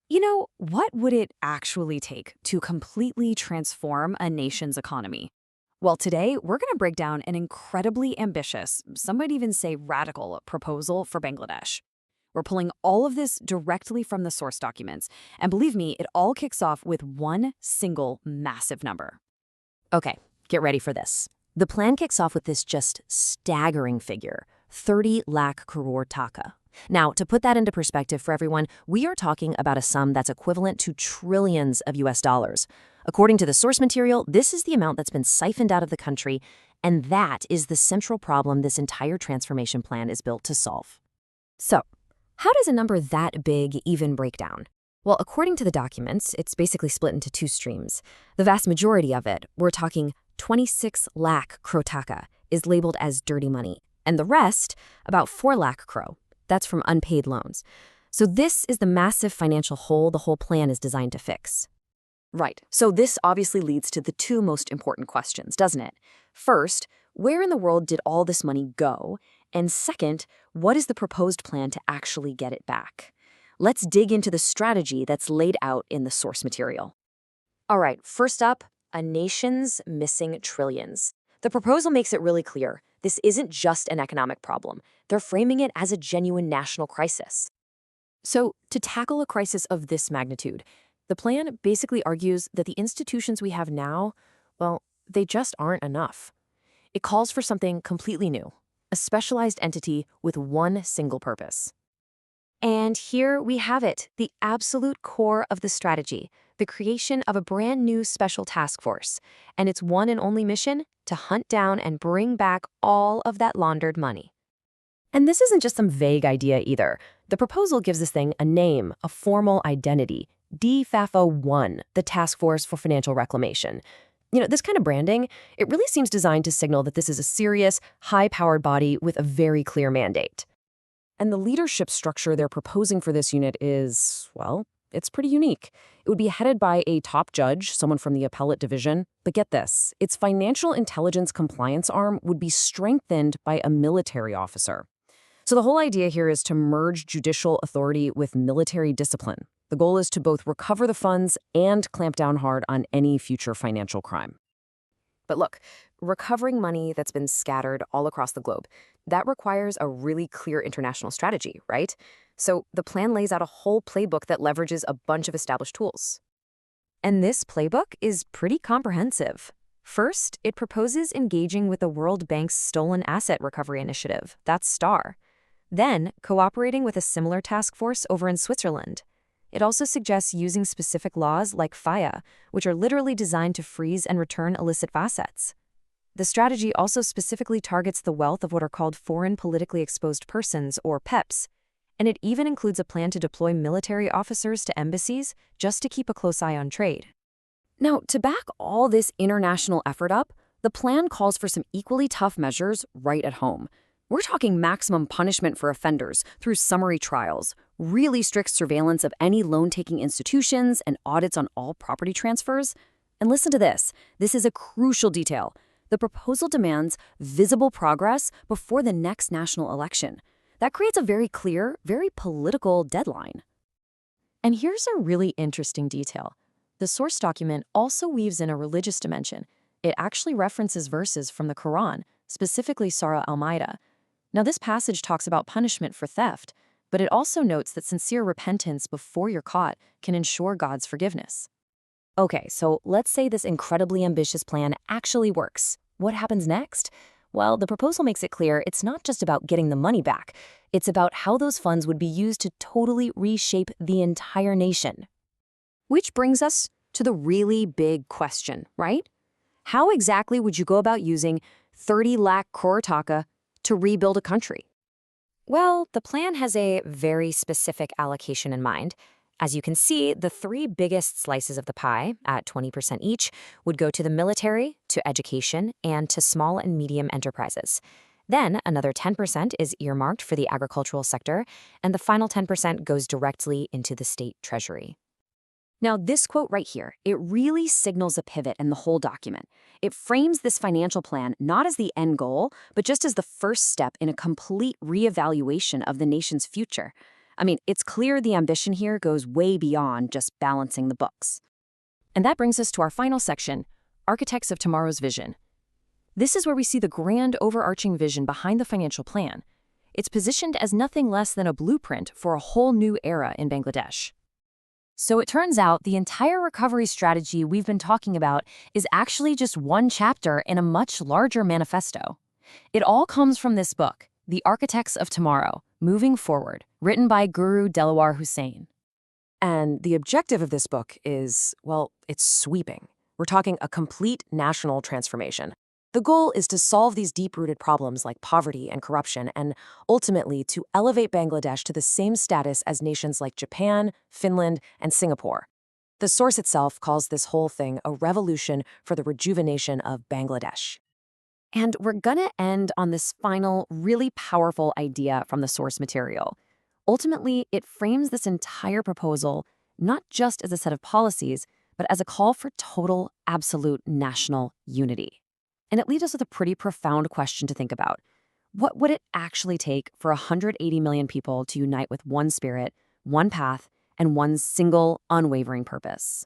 What would it actually take to completely transform a nation's economy? Well, today we're going to break down an incredibly ambitious, some might even say radical, proposal for Bangladesh. We're pulling all of this directly from the source documents, and believe me, it all kicks off with one single massive number. Okay, get ready for this. The plan kicks off with this just staggering figure, 30 lakh crore taka. Now, to put that into perspective for everyone, we are talking about a sum that's equivalent to trillions of US dollars. According to the source material, this is the amount that's been siphoned out of the country, and that is the central problem this entire transformation plan is built to solve. So, how does a number that big even break down? Well, according to the documents, it's basically split into two streams. The vast majority of it, we're talking 26 lakh crore taka, is labeled as dirty money, and the rest, about 4 lakh crore, that's from unpaid loans. So this is the massive financial hole the whole plan is designed to fix. Right, so this obviously leads to the two most important questions, doesn't it? First, where in the world did all this money go? And second, what is the proposed plan to actually get it back? Let's dig into the strategy that's laid out in the source material. All right, first up, a nation's missing trillions. The proposal makes it really clear. This isn't just an economic problem. They're framing it as a genuine national crisis. So, to tackle a crisis of this magnitude, the plan basically argues that the institutions we have now, well, they just aren't enough. It calls for something completely new, a specialized entity with one single purpose. And here we have it, the absolute core of the strategy, the creation of a brand new special task force. And its one and only mission? To hunt down and bring back all of that laundered money. And this isn't just some vague idea either. The proposal gives this thing a name, a formal identity. BFIU, the Task Force for Financial Reclamation. This kind of branding, it really seems designed to signal that this is a serious, high-powered body with a very clear mandate. And the leadership structure they're proposing for this unit is, well, it's pretty unique. It would be headed by a top judge, someone from the Appellate Division. But get this, its financial intelligence compliance arm would be strengthened by a military officer. So the whole idea here is to merge judicial authority with military discipline. The goal is to both recover the funds and clamp down hard on any future financial crime. But look, recovering money that's been scattered all across the globe, that requires a really clear international strategy, right? So the plan lays out a whole playbook that leverages a bunch of established tools. And this playbook is pretty comprehensive. First, it proposes engaging with the World Bank's Stolen Asset Recovery Initiative, that's STAR. Then, cooperating with a similar task force over in Switzerland. It also suggests using specific laws like FIA, which are literally designed to freeze and return illicit assets. The strategy also specifically targets the wealth of what are called foreign politically exposed persons, or PEPs, and it even includes a plan to deploy military officers to embassies just to keep a close eye on trade. Now, to back all this international effort up, the plan calls for some equally tough measures right at home. We're talking maximum punishment for offenders through summary trials, really strict surveillance of any loan-taking institutions, and audits on all property transfers. And listen to this. This is a crucial detail. The proposal demands visible progress before the next national election. That creates a very clear, very political deadline. And here's a really interesting detail. The source document also weaves in a religious dimension. It actually references verses from the Quran, specifically Surah Al-Ma'idah. Now, this passage talks about punishment for theft, but it also notes that sincere repentance before you're caught can ensure God's forgiveness. Okay, so let's say this incredibly ambitious plan actually works. What happens next? Well, the proposal makes it clear it's not just about getting the money back. It's about how those funds would be used to totally reshape the entire nation. Which brings us to the really big question, right? How exactly would you go about using 30 lakh crore taka to rebuild a country? Well, the plan has a very specific allocation in mind. As you can see, the three biggest slices of the pie, at 20% each, would go to the military, to education, and to small and medium enterprises. Then another 10% is earmarked for the agricultural sector, and the final 10% goes directly into the state treasury. Now, this quote right here, it really signals a pivot in the whole document. It frames this financial plan not as the end goal, but just as the first step in a complete reevaluation of the nation's future. I mean, it's clear the ambition here goes way beyond just balancing the books. And that brings us to our final section, Architects of Tomorrow's Vision. This is where we see the grand overarching vision behind the financial plan. It's positioned as nothing less than a blueprint for a whole new era in Bangladesh. So it turns out the entire recovery strategy we've been talking about is actually just one chapter in a much larger manifesto. It all comes from this book, The Architects of Tomorrow, Moving Forward, written by Guru Delawar Hussain. And the objective of this book is, well, it's sweeping. We're talking a complete national transformation. The goal is to solve these deep-rooted problems like poverty and corruption and ultimately to elevate Bangladesh to the same status as nations like Japan, Finland, and Singapore. The source itself calls this whole thing a revolution for the rejuvenation of Bangladesh. And we're gonna end on this final, really powerful idea from the source material. Ultimately, it frames this entire proposal not just as a set of policies, but as a call for total, absolute national unity. And it leaves us with a pretty profound question to think about. What would it actually take for 180 million people to unite with one spirit, one path, and one single, unwavering purpose?